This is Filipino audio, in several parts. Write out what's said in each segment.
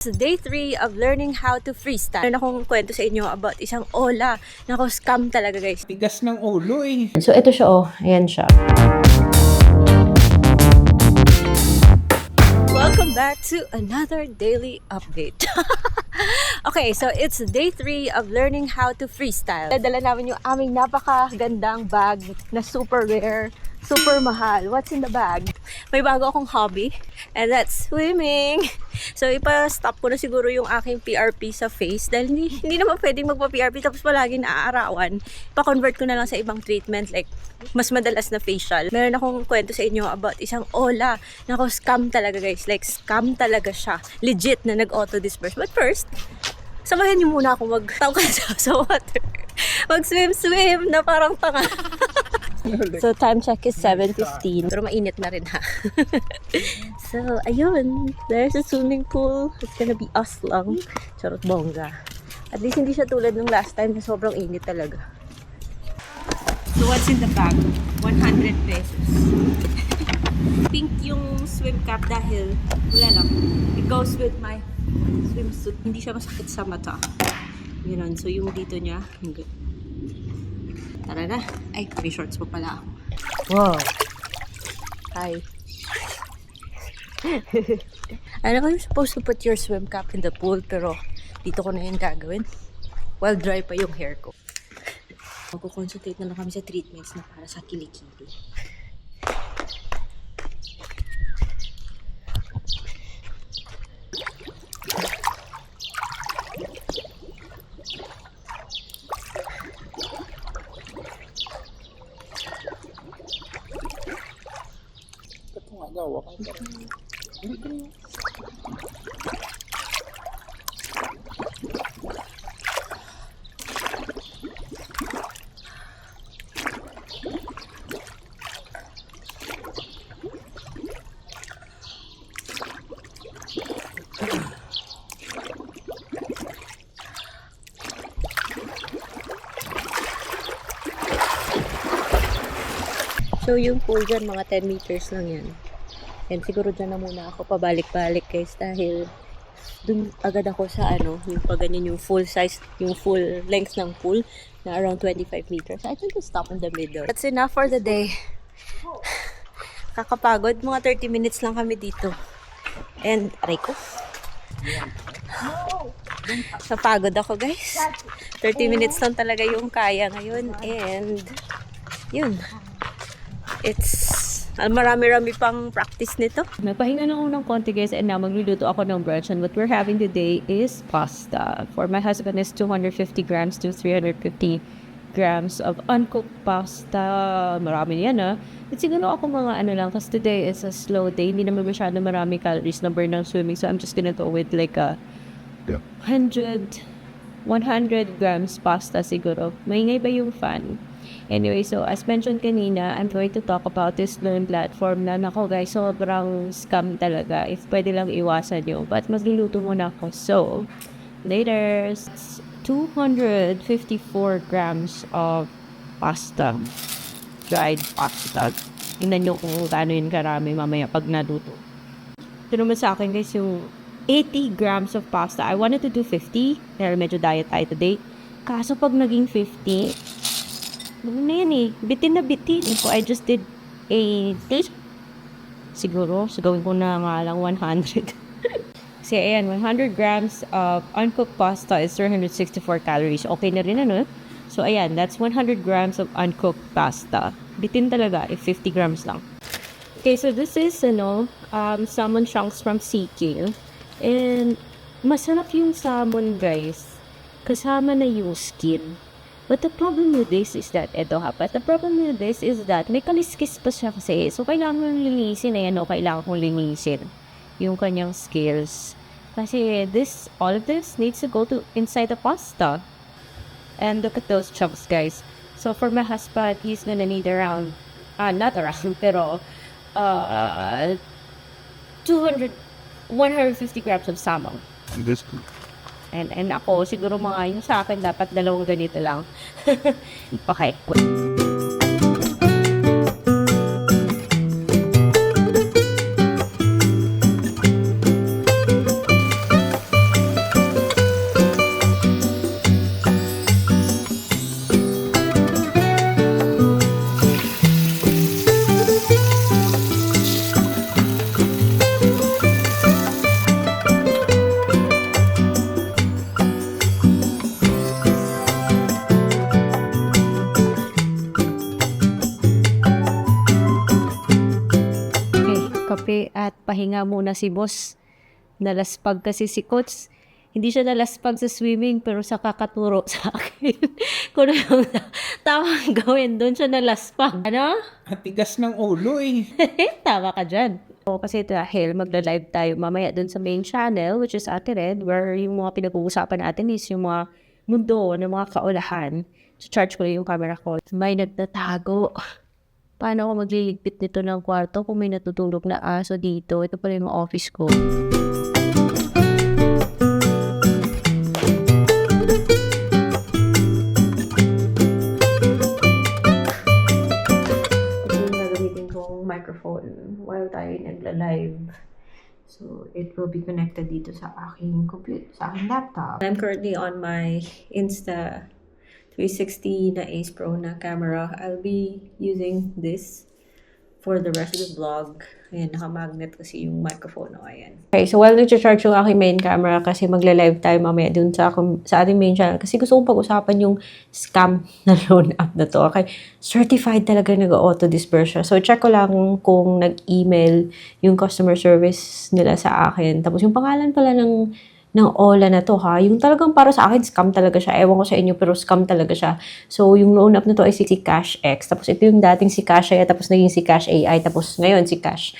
Sa day 3 of learning how to freestyle, meron akong kwento sa inyo about isang ola. Nako, scam talaga guys. Tigas ng ulo eh. So, ito siya, oh. Ayan siya. Welcome back to another daily update. Okay, so it's day 3 of learning how to freestyle. Dala namin yung aming napakagandang bag na super rare, super mahal. What's in the bag? May bago akong hobby, and that's swimming. So, ipa-stop ko na siguro yung aking PRP sa face dahil hindi naman pwedeng magpa-PRP tapos palagi naaarawan. Pa-convert ko na lang sa ibang treatment like mas madalas na facial. Meron akong kwento sa inyo about isang ola. Nako, scam talaga guys. Like, scam talaga siya. Legit na nag-auto-disperse. But first, samahan niyo muna ako magtawag sa water. Mag-swim-swim na parang tanga. So, time check is 7:15. Pero mainit na rin ha. So, ayun. There's a swimming pool. It's gonna be us lang. Charot bongga. At least hindi siya tulad nung last time na sobrang init talaga. So, what's in the bag? 100 pesos. Pink yung swim cap dahil wala lang. It goes with my swimsuit. Hindi siya masakit sa mata. Yun. So, yung dito niya, good. Tara na. Ay, may shorts pa pala ako. Wow. Hi. Ano ba, you're supposed to put your swim cap in the pool, pero dito ko na yun gagawin. While dry pa yung hair ko. Magko-concentrate na lang kami sa treatments na para sa kilikili. Gawa ka ba? So, yung pool dyan, mga 10 meters lang yan. And siguro dyan na muna ako pabalik-balik guys dahil dun agad ako sa yung pag ganyan yung full size, yung full length ng pool na around 25 meters. I think to stop in the middle. That's enough for the day. Kakapagod. Mga 30 minutes lang kami dito. And, aray ko. Napagod ako guys. 30 minutes lang talaga yung kaya ngayon. And, yun. Marami-rami pang practice nito. Nagpahinga na ako ng konti, guys, and now magluluto ako ng brunch. And what we're having today is pasta. For my husband is 250 grams to 350 grams of uncooked pasta. Marami yan, ah. At siguro ako mga lang, kasi today is a slow day. Hindi naman masyado marami calories na burn ng swimming. So I'm just gonna go with like a 100 grams pasta siguro. Maingay ba yung fan? Anyway, so as mentioned kanina, I'm going to talk about this learn platform na nako guys, sobrang scam talaga. If pwede lang iwasan nyo. But magluluto muna ako. So, later, 254 grams of pasta. Dried pasta. Tingnan nyo kung gaano yun karami mamaya pag naluto. Ito naman sa akin guys, yung 80 grams of pasta. I wanted to do 50. Pero medyo diet tayo today. Kaso pag naging 50, na yan eh. Bitin na bitin. So, I just did a taste. Siguro, so gawin ko na nga lang 100. Kasi ayan, 100 grams of uncooked pasta is 364 calories. Okay na rin ano? So, ayan, that's 100 grams of uncooked pasta. Bitin talaga, if 50 grams lang. Okay, so this is, salmon chunks from CK. And, masarap yung salmon, guys. Kasama na yung skin. But the problem with this is that, may kaliskis pa siya kasi. So, kailangan kong linisin. Ayan, kailangan kong linisin yung kanyang scales. Kasi all of this needs to go to inside the pasta. And look at those chunks, guys. So, for my husband, he's gonna need around, not around, pero, 150 grams of salmon. This good. And ako, siguro mga yung sa akin, dapat dalawang ganito lang. Okay. at pahinga muna si boss. Nalaspag kasi si coach. Hindi siya nalaspag sa swimming pero sa kakaturo sa akin. Kung ano yung tamang gawin, doon siya nalaspag. Ano? Ang tigas ng ulo eh. Tama ka dyan. O, kasi dahil magla-live tayo mamaya dun sa main channel, which is Ate Red, where yung mga pinag-uusapan natin is yung mga mundo ng mga kaulahan. So, charge ko lang yung camera ko. May nagtatago. Paano ako magliligpit nito ng kwarto kung may natutulog na aso dito? Ito pala yung office ko. Microphone while tayo nagla-live. So, it will be connected dito sa aking computer, sa aking laptop. I'm currently on my Insta 360 na Ace Pro na camera. I'll be using this for the rest of the vlog. Ayan, naka-magnet kasi yung microphone. O, ayan. Okay, so while nag-charge yung aking main camera kasi magla-live tayo mamaya dun sa ating main channel. Kasi gusto kong pag-usapan yung scam na loan app na to. Okay, certified talaga nag-auto-disperse siya. So, check ko lang kung nag-email yung customer service nila sa akin. Tapos yung pangalan pala ng Ola na to ha. Yung talagang para sa akin, scam talaga siya. Ewan ko sa inyo, pero scam talaga siya. So, yung loan app na to ay si Cash X. Tapos ito yung dating si Cash AI, tapos naging si Cash AI, tapos ngayon si Cash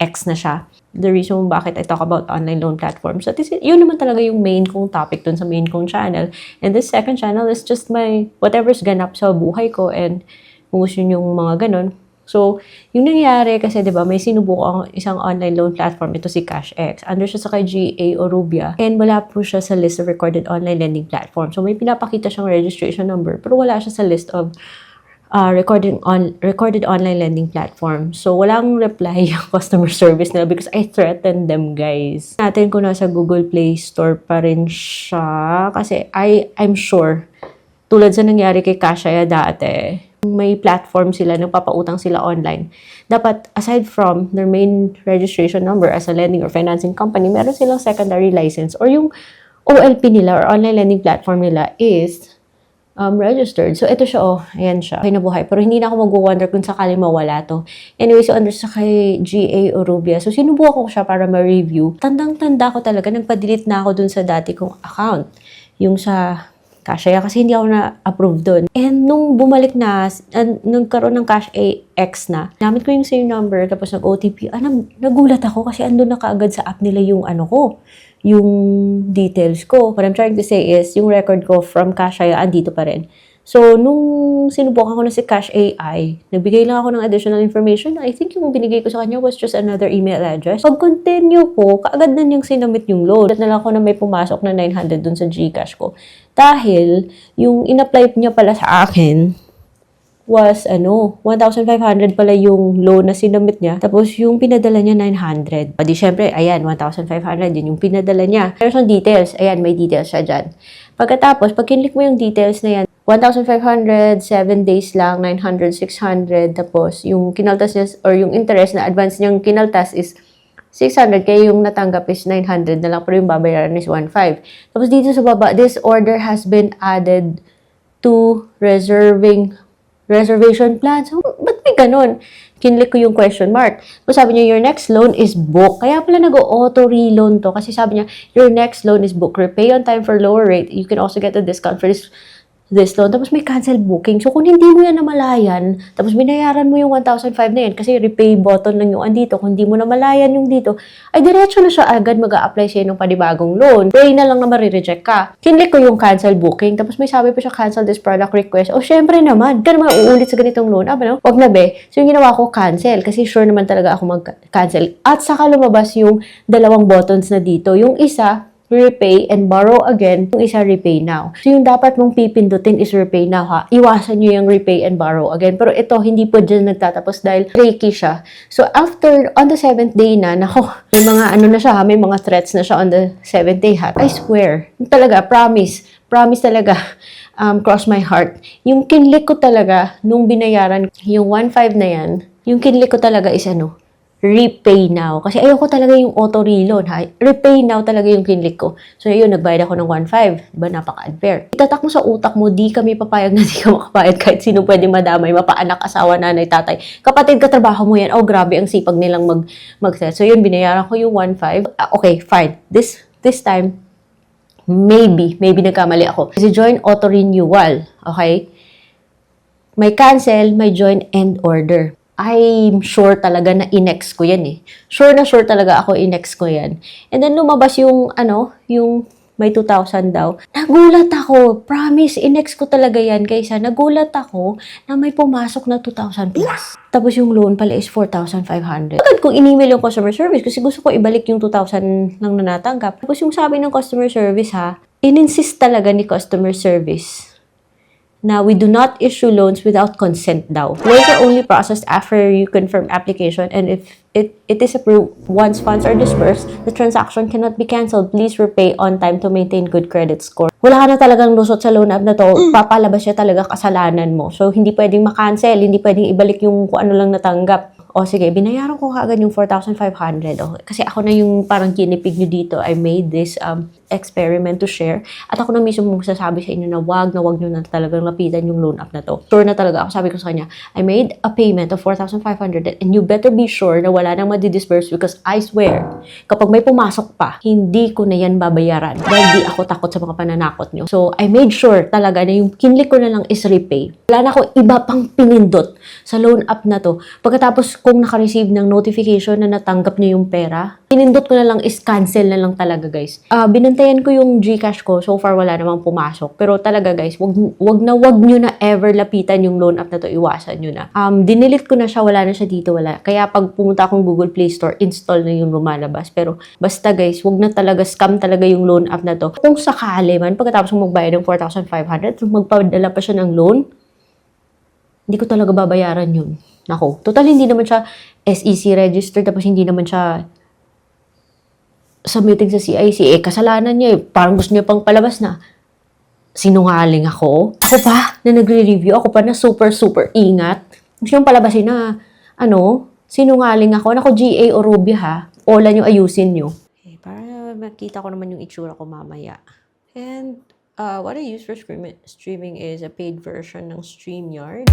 X na siya. The reason bakit I talk about online loan platforms. So, yun naman talaga yung main kong topic dun sa main kong channel. And this second channel is just my whatever's ganap sa buhay ko and kung gusto nyo yung mga ganun. So, yung nangyari kasi, di ba, may sinubuko ang isang online loan platform. Ito si CashX. Under siya sa kay GA Orubia. And wala po siya sa list of recorded online lending platform. So, may pinapakita siyang registration number. Pero wala siya sa list of recorded online lending platform. So, walang reply yung customer service nila because I threatened them, guys. Natin kung nasa Google Play Store pa rin siya. Kasi I'm sure, tulad sa nangyari kay Kashaya dati, may platform sila, nagpapautang sila online. Dapat, aside from their main registration number as a lending or financing company, meron silang secondary license or yung OLP nila or online lending platform nila is registered. So, ito siya, oh. Ayan siya. Okay na buhay. Pero hindi na ako mag-wonder kung sakali mawala to. Anyway, so, under sa kay GA Orubia. So, sinubukan ko siya para ma-review. Tandang-tanda ko talaga. Nagpa-delete na ako dun sa dati kong account. Yung sa Kashaya kasi hindi ako na-approve doon. And nung bumalik na, nagkaroon ng Cash AX na, namit ko yung same number, tapos nag-OTP, nagulat ako kasi andun na kaagad sa app nila yung yung details ko. What I'm trying to say is, yung record ko from Kashaya, andito pa rin. So, nung sinubukan ko na si Cash AI, nagbigay lang ako ng additional information. I think yung binigay ko sa kanya was just another email address. Pag-continue ko, kaagad na niyang sinamit yung loan. At na lang ako na may pumasok na 900 dun sa Gcash ko. Dahil, yung in-apply niya pala sa akin was, 1,500 pala yung loan na sinamit niya. Tapos, yung pinadala niya, 900. O di, syempre, ayan, 1,500. Yun yung pinadala niya. Pero sa details, ayan, may details siya dyan. Pagkatapos, pag kinlik mo yung details na yan, 1,500, 7 days lang, 900, 600. Tapos, yung kinaltas niya, or yung interest na advance niyang kinaltas is 600. Kaya yung natanggap is 900 na lang. Pero yung babayaran is 1,500. Tapos, dito sa baba, this order has been added to reservation plan. So, ba't may ganun? Kinlik ko yung question mark. So, sabi niya, your next loan is book. Kaya pala nag-auto-reloan to. Kasi sabi niya, your next loan is book. Repay on time for lower rate. You can also get a discount for this loan. Tapos may cancel booking. So, kung hindi mo yan namalayan, tapos binayaran mo yung 1,500 na yan, kasi repay button lang yung andito. Kung hindi mo namalayan yung dito, ay diretso na siya agad mag-a-apply siya ng panibagong loan. Pray na lang na marireject ka. Kinlik ko yung cancel booking. Tapos may sabi pa siya, cancel this product request. O, syempre naman. Ka naman uulit sa ganitong loan. Wag na be. So, yung ginawa ko, cancel. Kasi sure naman talaga ako mag-cancel. At saka lumabas yung dalawang buttons na dito. Yung isa, repay and borrow again. Yung isa, repay now. So, yung dapat mong pipindutin is repay now, ha? Iwasan nyo yung repay and borrow again. Pero ito, hindi po dyan nagtatapos dahil tricky siya. So, on the 7th day na, nako, may mga na siya, ha? May mga threats na siya on the 7th day, ha? I swear. Talaga, promise talaga. Cross my heart. Yung kinlik ko talaga, nung binayaran, yung 1,500 na yan, yung kinlik ko talaga is repay now. Kasi ayoko talaga yung auto reload, ha? Repay now talaga yung kinlik ko. So, yun, nagbayad ako ng 1.5. Diba? Napaka-unfair. Itatak mo sa utak mo, di kami papayag na di ka makapayad kahit sino pwede madamay, mapaanak, asawa, nanay, tatay. Kapatid, katrabaho mo yan. Oh, grabe ang sipag nilang mag-set. So, yun, binayaran ko yung 1.5. Okay, fine. This time, maybe nagkamali ako. Kasi join auto renewal. Okay? May cancel, may join end order. I'm sure talaga na inex ko yan eh. Sure na sure talaga ako inex ko yan. And then lumabas yung yung may 2,000 daw. Nagulat ako. Promise, inex ko talaga yan. Kaysa nagulat ako na may pumasok na 2,000 plus. Tapos yung loan pala is 4,500. Agad kong in-email yung customer service kasi gusto ko ibalik yung 2,000 lang na natanggap. Tapos yung sabi ng customer service in-insist talaga ni customer service na we do not issue loans without consent daw. Loans are only processed after you confirm application, and if it is approved once funds are disbursed, the transaction cannot be canceled. Please repay on time to maintain good credit score. Wala ka na talagang lusot sa loan app na to. Papalabas siya talaga kasalanan mo. So, hindi pwedeng makancel, hindi pwedeng ibalik yung kung ano lang natanggap. O sige, binayaran ko kaagad yung 4,500. Kasi ako na yung parang kinipig nyo dito. I made this experiment to share. At ako na mismo magsasabi sa inyo na wag nyo na talagang lapitan yung loan app na to. Sure na talaga ako. Sabi ko sa kanya, I made a payment of 4,500 and you better be sure na wala nang madi-disburse because I swear, kapag may pumasok pa, hindi ko na yan babayaran. Dahil di ako takot sa mga pananakot nyo. So, I made sure talaga na yung kinlik ko na lang is repay. Wala na ako iba pang pinindot sa loan app na to. Pagkatapos kung naka-receive ng notification na natanggap niyo yung pera, pinindot ko na lang is cancel na lang talaga, guys. Binantayan ko yung GCash ko. So far, wala namang pumasok. Pero talaga, guys, wag nyo na ever lapitan yung loan app na to. Iwasan nyo na. Dinilit ko na siya. Wala na siya dito. Wala. Kaya pag pumunta akong Google Play Store, install na yung lumalabas. Pero basta, guys, wag na talaga, scam talaga yung loan app na to. Kung sakali man, pagkatapos mong magbayad ng 4,500, magpadala pa siya ng loan, hindi ko talaga babayaran yun. Nako, total hindi naman siya SEC registered, tapos hindi naman siya submitting sa CIC. Kasalanan niya eh. Parang gusto niya pang palabas na sinungaling ako. Ako pa, na nagre-review. Ako pa na super ingat. Gusto niyang palabasin na, sinungaling ako. Nako, GA o Ruby ha. Ola niyo, ayusin niyo. Okay, para makita ko naman yung itsura ko mamaya. And, what I use for streaming is a paid version ng StreamYard.